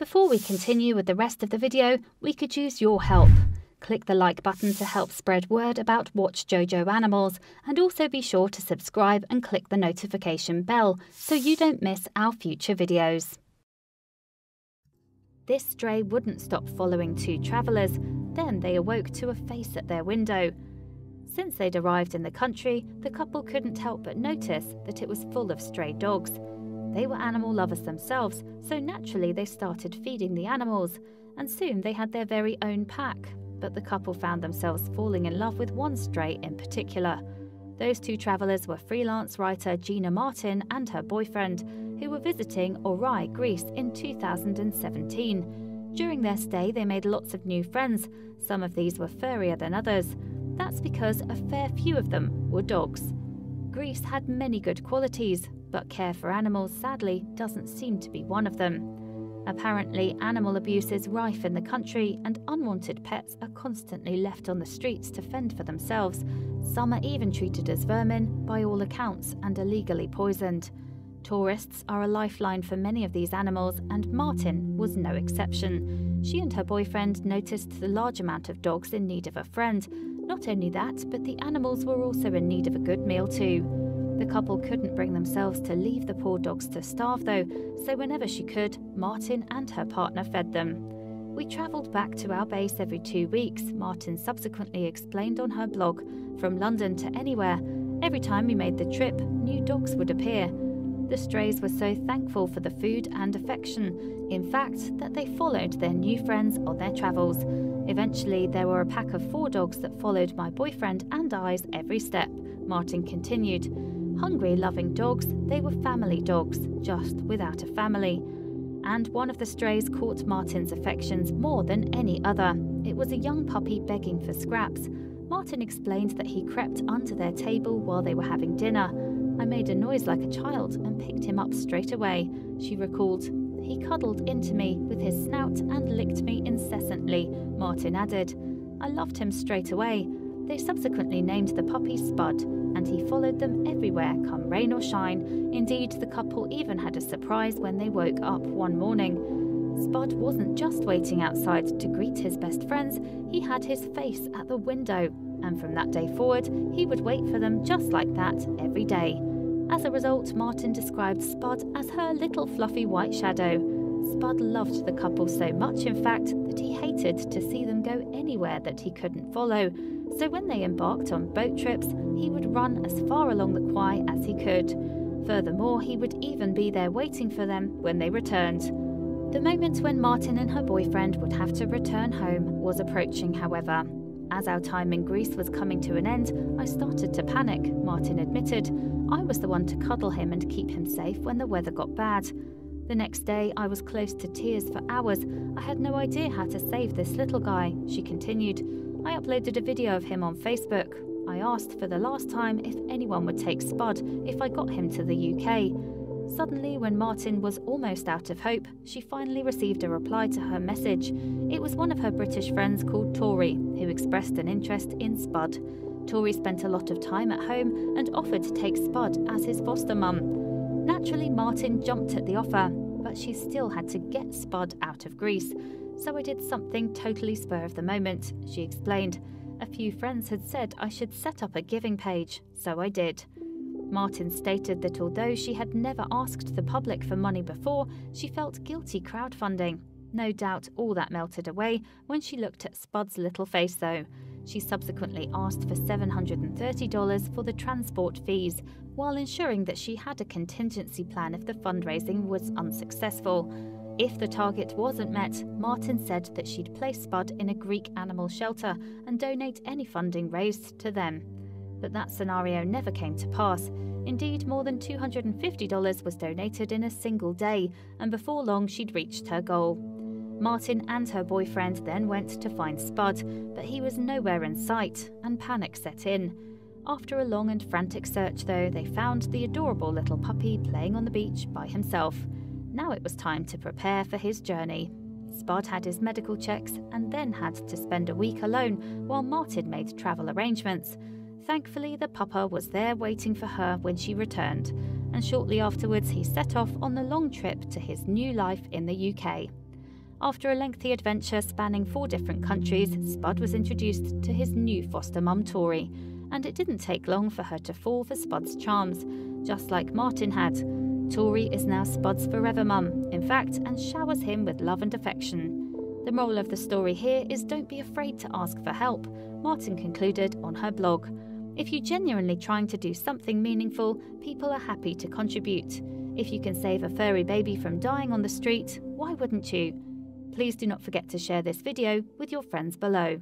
Before we continue with the rest of the video, we could use your help. Click the like button to help spread word about watchJojo animals, and also be sure to subscribe and click the notification bell so you don't miss our future videos. This stray wouldn't stop following two travellers, then they awoke to a face at their window. Since they'd arrived in the country, the couple couldn't help but notice that it was full of stray dogs. They were animal lovers themselves, so naturally they started feeding the animals, and soon they had their very own pack. But the couple found themselves falling in love with one stray in particular. Those two travellers were freelance writer Gina Martin and her boyfriend, who were visiting Awoke, Greece in 2017. During their stay, they made lots of new friends. Some of these were furrier than others. That's because a fair few of them were dogs. Greece had many good qualities, but care for animals sadly doesn't seem to be one of them. Apparently, animal abuse is rife in the country, and unwanted pets are constantly left on the streets to fend for themselves. Some are even treated as vermin, by all accounts, and illegally poisoned. Tourists are a lifeline for many of these animals, and Martin was no exception. She and her boyfriend noticed the large amount of dogs in need of a friend. Not only that, but the animals were also in need of a good meal too. The couple couldn't bring themselves to leave the poor dogs to starve though, so whenever she could, Martin and her partner fed them. We travelled back to our base every 2 weeks, Martin subsequently explained on her blog. From London to anywhere, every time we made the trip, new dogs would appear. The strays were so thankful for the food and affection, in fact, that they followed their new friends on their travels. Eventually, there were a pack of 4 dogs that followed my boyfriend and I's every step, Martin continued. Hungry, loving dogs, they were family dogs, just without a family. And one of the strays caught Martin's affections more than any other. It was a young puppy begging for scraps. Martin explained that he crept under their table while they were having dinner. I made a noise like a child and picked him up straight away, she recalled. He cuddled into me with his snout and licked me incessantly, Martin added. I loved him straight away. They subsequently named the puppy Spud, and he followed them everywhere, come rain or shine. Indeed, the couple even had a surprise when they woke up one morning. Spud wasn't just waiting outside to greet his best friends, he had his face at the window, and from that day forward, he would wait for them just like that every day. As a result, Martin described Spud as her little fluffy white shadow. Spud loved the couple so much, in fact, that he hated to see them go anywhere that he couldn't follow. So when they embarked on boat trips, he would run as far along the quay as he could. Furthermore, he would even be there waiting for them when they returned. The moment when Martin and her boyfriend would have to return home was approaching, however. As our time in Greece was coming to an end, I started to panic, Martin admitted. I was the one to cuddle him and keep him safe when the weather got bad. The next day, I was close to tears for hours. I had no idea how to save this little guy, she continued. I uploaded a video of him on Facebook. I asked for the last time if anyone would take Spud if I got him to the UK. Suddenly, when Martin was almost out of hope, she finally received a reply to her message. It was one of her British friends called Tori, who expressed an interest in Spud. Tori spent a lot of time at home and offered to take Spud as his foster mum. Naturally, Martin jumped at the offer, but she still had to get Spud out of Greece. So I did something totally spur of the moment, she explained. A few friends had said I should set up a giving page, so I did. Martin stated that although she had never asked the public for money before, she felt guilty crowdfunding. No doubt all that melted away when she looked at Spud's little face though. She subsequently asked for $730 for the transport fees, while ensuring that she had a contingency plan if the fundraising was unsuccessful. If the target wasn't met, Martin said that she'd place Spud in a Greek animal shelter and donate any funding raised to them. But that scenario never came to pass. Indeed, more than $250 was donated in a single day, and before long she'd reached her goal. Martin and her boyfriend then went to find Spud, but he was nowhere in sight, and panic set in. After a long and frantic search, though, they found the adorable little puppy playing on the beach by himself. Now it was time to prepare for his journey. Spud had his medical checks and then had to spend a week alone while Martin made travel arrangements. Thankfully, the pupper was there waiting for her when she returned, and shortly afterwards he set off on the long trip to his new life in the UK. After a lengthy adventure spanning 4 different countries, Spud was introduced to his new foster mum, Tori, and it didn't take long for her to fall for Spud's charms, just like Martin had. Tori is now Spud's forever mum, in fact, and showers him with love and affection. The moral of the story here is don't be afraid to ask for help, Martin concluded on her blog. If you're genuinely trying to do something meaningful, people are happy to contribute. If you can save a furry baby from dying on the street, why wouldn't you? Please do not forget to share this video with your friends below.